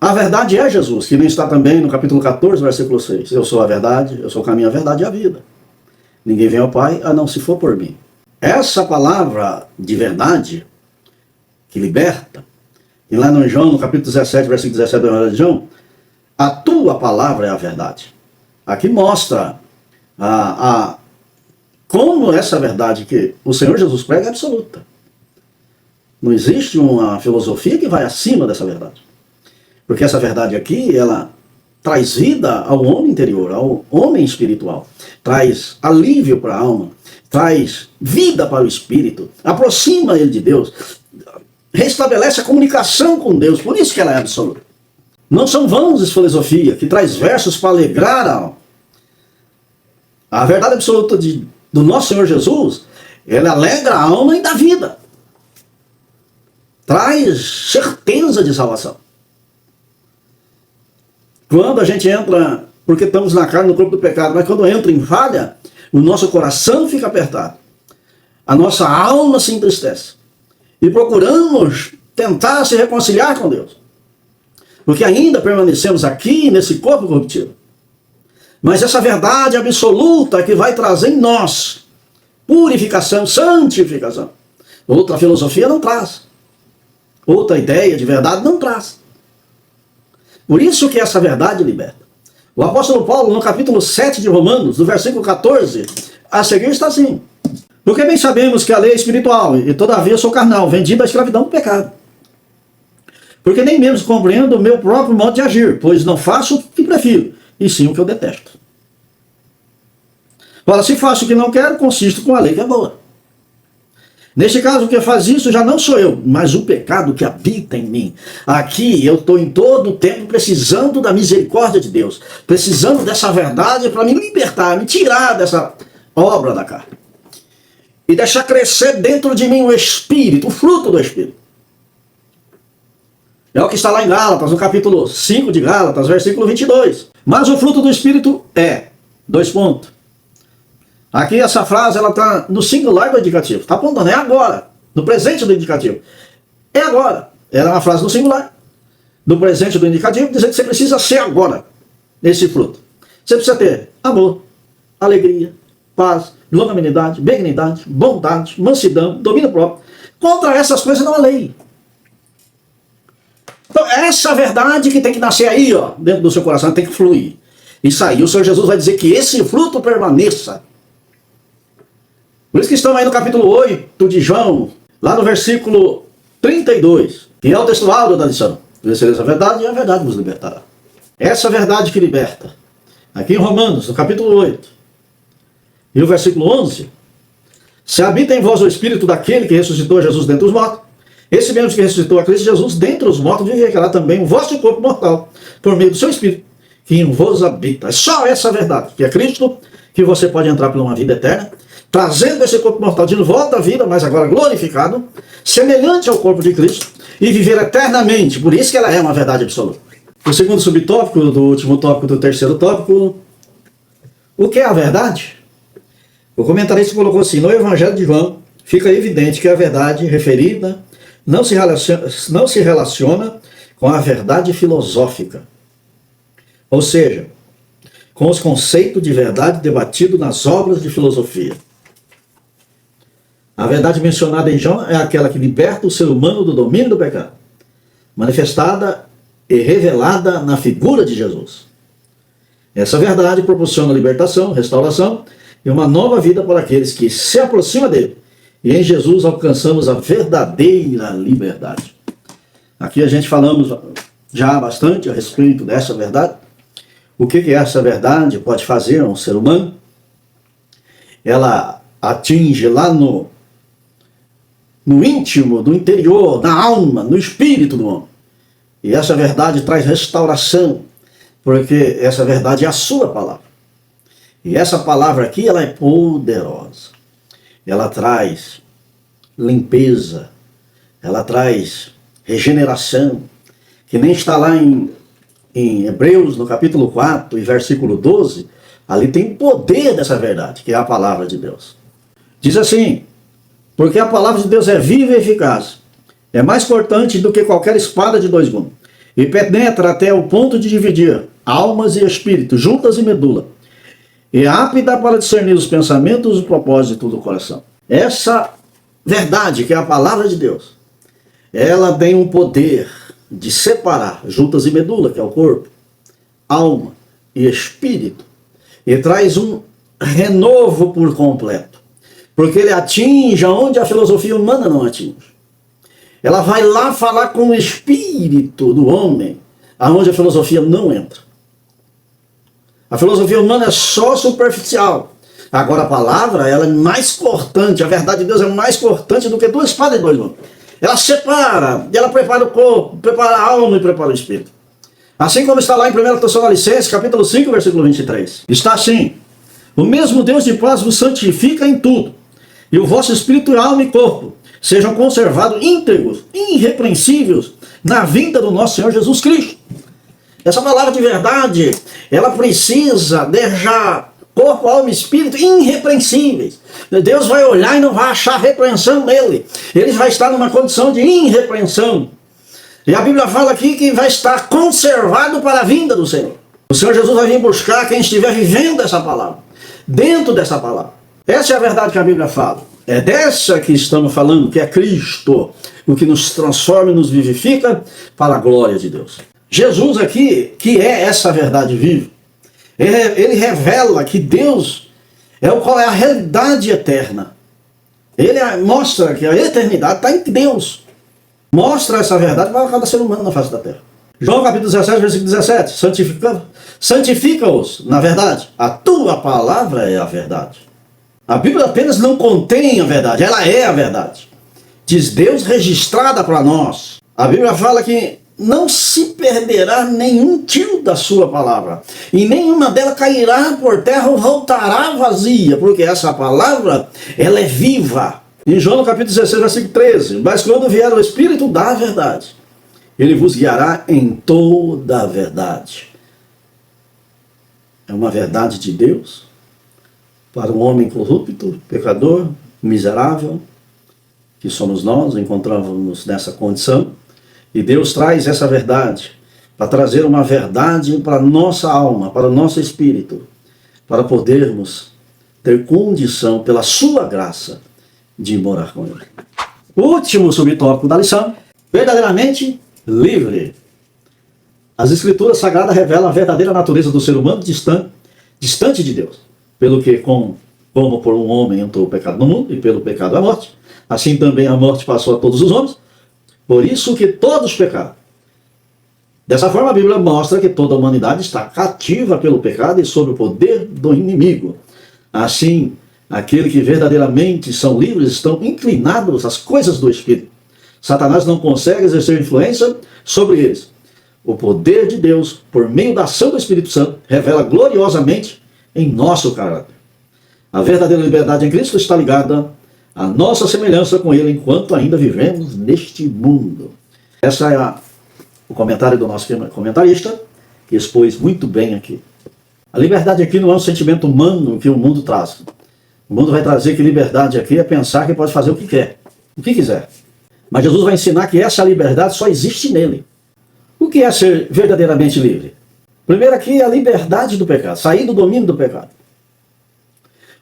A verdade é Jesus, que nem está também no capítulo 14, versículo 6. Eu sou a verdade, eu sou o caminho, a verdade e a vida. Ninguém vem ao Pai a não se for por mim. Essa palavra de verdade, que liberta, e lá no João, no capítulo 17, versículo 17 do Evangelho de João, a tua palavra é a verdade. Aqui mostra como essa verdade que o Senhor Jesus prega é absoluta. Não existe uma filosofia que vai acima dessa verdade. Porque essa verdade aqui, ela traz vida ao homem interior, ao homem espiritual. Traz alívio para a alma, traz vida para o espírito, aproxima ele de Deus, restabelece a comunicação com Deus, por isso que ela é absoluta. Não são vãos de filosofia, que traz versos para alegrar a alma. A verdade absoluta do nosso Senhor Jesus, ela alegra a alma e dá vida. Traz certeza de salvação. Quando a gente entra, porque estamos na carne, no corpo do pecado, mas quando entra em falha, o nosso coração fica apertado. A nossa alma se entristece. E procuramos tentar se reconciliar com Deus. Porque ainda permanecemos aqui nesse corpo corruptível. Mas essa verdade absoluta que vai trazer em nós purificação, santificação. Outra filosofia não traz. Outra ideia de verdade não traz. Por isso que essa verdade liberta. O apóstolo Paulo, no capítulo 7 de Romanos, do versículo 14, a seguir está assim. Porque bem sabemos que a lei é espiritual, e todavia eu sou carnal, vendido à escravidão do pecado. Porque nem mesmo compreendo o meu próprio modo de agir, pois não faço o que prefiro, e sim o que eu detesto. Ora, se faço o que não quero, consisto com a lei que é boa. Neste caso, o que faz isso já não sou eu, mas o pecado que habita em mim. Aqui eu estou em todo o tempo precisando da misericórdia de Deus, precisando dessa verdade para me libertar, me tirar dessa obra da carne. E deixar crescer dentro de mim o Espírito, o fruto do Espírito. É o que está lá em Gálatas, no capítulo 5 de Gálatas, versículo 22. Mas o fruto do Espírito é, 2 pontos. Aqui essa frase ela está no singular do indicativo. Está apontando, é agora. No presente do indicativo. É agora. Ela é uma frase no singular. Do presente do indicativo, dizendo que você precisa ser agora esse fruto. Você precisa ter amor, alegria, paz, longanimidade, benignidade, bondade, mansidão, domínio próprio. Contra essas coisas não há lei. Então, essa verdade que tem que nascer aí, ó, dentro do seu coração, tem que fluir. Isso aí, o Senhor Jesus vai dizer que esse fruto permaneça. Por isso que estamos aí no capítulo 8 de João, lá no versículo 32, que é o texto áureo da lição. Conhecereis a verdade e a verdade vos libertará. Essa verdade que liberta. Aqui em Romanos, no capítulo 8, e o versículo 11, se habita em vós o Espírito daquele que ressuscitou Jesus dentre os mortos, esse mesmo que ressuscitou a Cristo Jesus dentre os mortos, viverá também o vosso corpo mortal, por meio do seu Espírito, que em vos habita. É só essa verdade, que é Cristo, que você pode entrar por uma vida eterna, trazendo esse corpo mortal de volta à vida, mas agora glorificado, semelhante ao corpo de Cristo, e viver eternamente. Por isso que ela é uma verdade absoluta. O segundo subtópico, do último tópico, do terceiro tópico, o que é a verdade? O comentarista colocou assim: no Evangelho de João fica evidente que a verdade referida não se relaciona com a verdade filosófica, ou seja, com os conceitos de verdade debatidos nas obras de filosofia. A verdade mencionada em João é aquela que liberta o ser humano do domínio do pecado, manifestada e revelada na figura de Jesus. Essa verdade proporciona libertação, restauração e uma nova vida para aqueles que se aproximam dele. E em Jesus alcançamos a verdadeira liberdade. Aqui a gente falamos já bastante a respeito dessa verdade. O que essa verdade pode fazer a um ser humano? Ela atinge lá no íntimo, no interior, na alma, no espírito do homem. E essa verdade traz restauração, porque essa verdade é a sua palavra. E essa palavra aqui, ela é poderosa. Ela traz limpeza, ela traz regeneração, que nem está lá em Hebreus, no capítulo 4 e versículo 12, ali tem o poder dessa verdade, que é a palavra de Deus. Diz assim: porque a palavra de Deus é viva e eficaz, é mais cortante do que qualquer espada de dois gumes, e penetra até o ponto de dividir almas e espíritos, juntas e medula, e é apta para discernir os pensamentos e os propósitos do coração. Essa verdade, que é a palavra de Deus, ela tem um poder de separar juntas e medula, que é o corpo, alma e espírito, e traz um renovo por completo, porque ele atinge aonde a filosofia humana não atinge. Ela vai lá falar com o espírito do homem, aonde a filosofia não entra. A filosofia humana é só superficial. Agora a palavra, ela é mais cortante, a verdade de Deus é mais cortante do que duas espadas de dois gumes. Ela separa, ela prepara o corpo, prepara a alma e prepara o espírito. Assim como está lá em 1 Tessalonicenses, capítulo 5, versículo 23. Está assim: o mesmo Deus de paz vos santifica em tudo, e o vosso espírito, alma e corpo sejam conservados íntegros, irrepreensíveis, na vinda do nosso Senhor Jesus Cristo. Essa palavra de verdade, ela precisa deixar corpo, alma e espírito irrepreensíveis. Deus vai olhar e não vai achar repreensão nele. Ele vai estar numa condição de irrepreensão. E a Bíblia fala aqui que vai estar conservado para a vinda do Senhor. O Senhor Jesus vai vir buscar quem estiver vivendo essa palavra, dentro dessa palavra. Essa é a verdade que a Bíblia fala. É dessa que estamos falando, que é Cristo, o que nos transforma e nos vivifica para a glória de Deus. Jesus aqui, que é essa verdade viva, ele revela que Deus é qual é a realidade eterna. Ele mostra que a eternidade está em Deus. Mostra essa verdade para cada ser humano na face da terra. João capítulo 17, versículo 17. Santifica-os na verdade. A tua palavra é a verdade. A Bíblia apenas não contém a verdade, ela é a verdade. Diz Deus registrada para nós. A Bíblia fala que não se perderá nenhum tiro da sua palavra, e nenhuma dela cairá por terra ou voltará vazia, porque essa palavra, ela é viva. Em João capítulo 16, versículo 13, mas quando vier o Espírito da verdade, ele vos guiará em toda a verdade. É uma verdade de Deus para um homem corrupto, pecador, miserável, que somos nós, encontramos-nos nessa condição. E Deus traz essa verdade para trazer uma verdade para a nossa alma, para o nosso espírito, para podermos ter condição, pela sua graça, de morar com Ele. Último subtópico da lição: verdadeiramente livre. As Escrituras Sagradas revelam a verdadeira natureza do ser humano distante de Deus. Pelo que, como por um homem entrou o pecado no mundo, e pelo pecado a morte, assim também a morte passou a todos os homens, por isso que todos pecaram. Dessa forma, a Bíblia mostra que toda a humanidade está cativa pelo pecado e sob o poder do inimigo. Assim, aqueles que verdadeiramente são livres estão inclinados às coisas do Espírito. Satanás não consegue exercer influência sobre eles. O poder de Deus, por meio da ação do Espírito Santo, revela gloriosamente em nosso caráter. A verdadeira liberdade em Cristo está ligada à nossa semelhança com Ele enquanto ainda vivemos neste mundo. Essa é o comentário do nosso comentarista, que expôs muito bem aqui. A liberdade aqui não é um sentimento humano que o mundo traz. O mundo vai trazer que liberdade aqui é pensar que pode fazer o que quer, o que quiser. Mas Jesus vai ensinar que essa liberdade só existe nele. O que é ser verdadeiramente livre? Primeiro aqui é a liberdade do pecado, sair do domínio do pecado.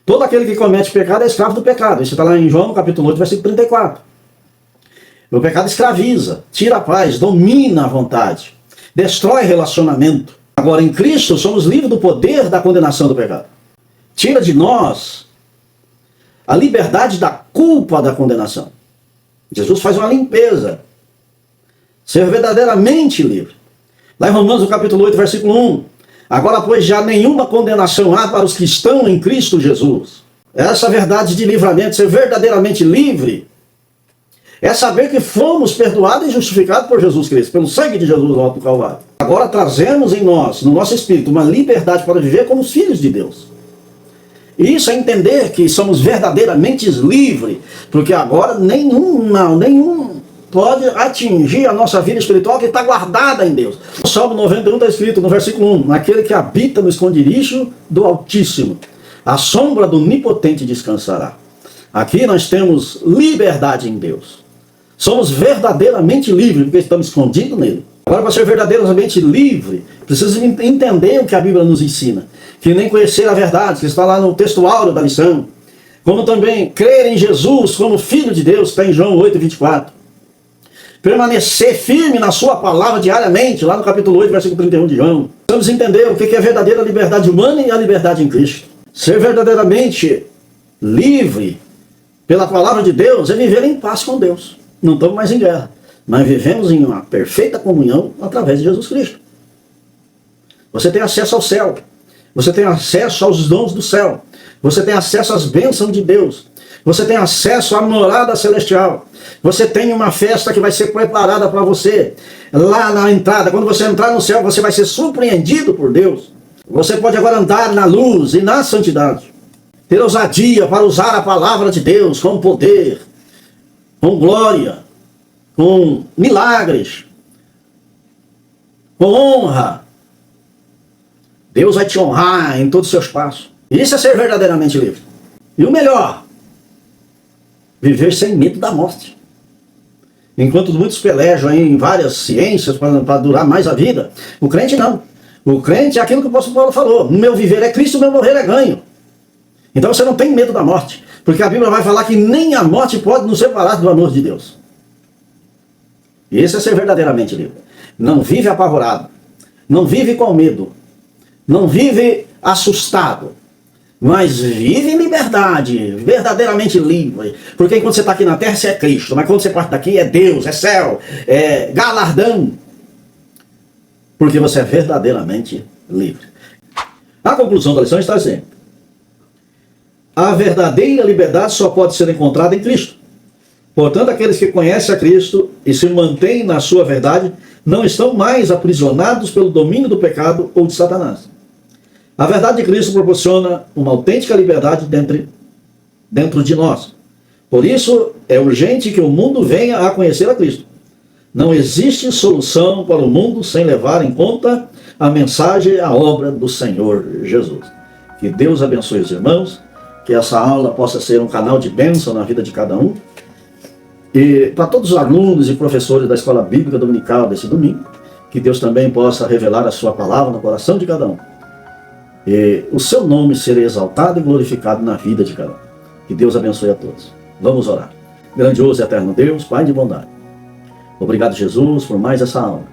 Todo aquele que comete pecado é escravo do pecado. Isso está lá em João, capítulo 8, versículo 34. O pecado escraviza, tira a paz, domina a vontade, destrói relacionamento. Agora, em Cristo, somos livres do poder da condenação do pecado. Tira de nós a liberdade da culpa da condenação. Jesus faz uma limpeza. Ser verdadeiramente livre. Lá em Romanos, no capítulo 8, versículo 1. Agora, pois, já nenhuma condenação há para os que estão em Cristo Jesus. Essa verdade de livramento, ser verdadeiramente livre, é saber que fomos perdoados e justificados por Jesus Cristo, pelo sangue de Jesus no alto do Calvário. Agora trazemos em nós, no nosso espírito, uma liberdade para viver como os filhos de Deus. E isso é entender que somos verdadeiramente livres, porque agora nenhum mal, nenhum pode atingir a nossa vida espiritual que está guardada em Deus. O Salmo 91 está escrito no versículo 1, aquele que habita no esconderijo do Altíssimo, a sombra do Onipotente descansará. Aqui nós temos liberdade em Deus. Somos verdadeiramente livres, porque estamos escondidos nele. Agora, para ser verdadeiramente livre, precisa entender o que a Bíblia nos ensina. Que nem conhecer a verdade, que está lá no texto áureo da lição. Como também crer em Jesus como Filho de Deus, está em João 8, 24. Permanecer firme na sua palavra diariamente, lá no capítulo 8, versículo 31 de João. Precisamos entender o que é a verdadeira liberdade humana e a liberdade em Cristo. Ser verdadeiramente livre pela palavra de Deus é viver em paz com Deus. Não estamos mais em guerra, mas vivemos em uma perfeita comunhão através de Jesus Cristo. Você tem acesso ao céu. Você tem acesso aos dons do céu. Você tem acesso às bênçãos de Deus. Você tem acesso à morada celestial. Você tem uma festa que vai ser preparada para você. Lá na entrada, quando você entrar no céu, você vai ser surpreendido por Deus. Você pode agora andar na luz e na santidade. Ter ousadia para usar a palavra de Deus com poder, com glória, com milagres, com honra. Deus vai te honrar em todos os seus passos. Isso é ser verdadeiramente livre. E o melhor, viver sem medo da morte. Enquanto muitos pelejam em várias ciências para durar mais a vida, o crente não. O crente é aquilo que o apóstolo Paulo falou: no meu viver é Cristo, no meu morrer é ganho. Então você não tem medo da morte, porque a Bíblia vai falar que nem a morte pode nos separar do amor de Deus. E esse é ser verdadeiramente livre. Não vive apavorado, não vive com medo, não vive assustado, mas vive em liberdade, verdadeiramente livre. Porque enquanto você está aqui na terra, você é Cristo, mas quando você parte daqui, é Deus, é céu, é galardão. Porque você é verdadeiramente livre. A conclusão da lição está assim: a verdadeira liberdade só pode ser encontrada em Cristo. Portanto, aqueles que conhecem a Cristo e se mantêm na sua verdade não estão mais aprisionados pelo domínio do pecado ou de Satanás. A verdade de Cristo proporciona uma autêntica liberdade dentro de nós. Por isso, é urgente que o mundo venha a conhecer a Cristo. Não existe solução para o mundo sem levar em conta a mensagem e a obra do Senhor Jesus. Que Deus abençoe os irmãos, que essa aula possa ser um canal de bênção na vida de cada um. E para todos os alunos e professores da Escola Bíblica Dominical desse domingo, que Deus também possa revelar a sua palavra no coração de cada um. E o seu nome ser exaltado e glorificado na vida de cada um. Que Deus abençoe a todos. Vamos orar. Grandioso e eterno Deus, Pai de bondade. Obrigado, Jesus, por mais essa aula,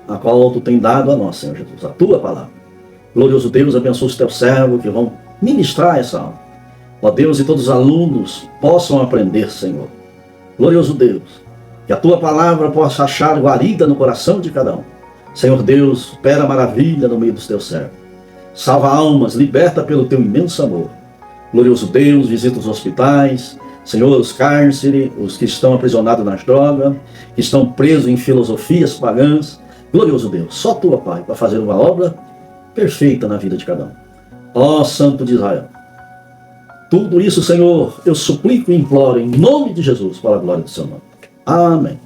a qual tu tem dado a nós, Senhor Jesus, a tua palavra. Glorioso Deus, abençoe os teus servos que vão ministrar essa aula. Ó Deus, e todos os alunos possam aprender, Senhor. Glorioso Deus, que a tua palavra possa achar guarida no coração de cada um. Senhor Deus, opera maravilha no meio dos teus servos. Salva almas, liberta pelo teu imenso amor. Glorioso Deus, visita os hospitais, Senhor, os cárceres, os que estão aprisionados nas drogas, que estão presos em filosofias pagãs. Glorioso Deus, só tua, Pai, para fazer uma obra perfeita na vida de cada um. Ó Santo de Israel, tudo isso, Senhor, eu suplico e imploro em nome de Jesus, para a glória do seu nome. Amém.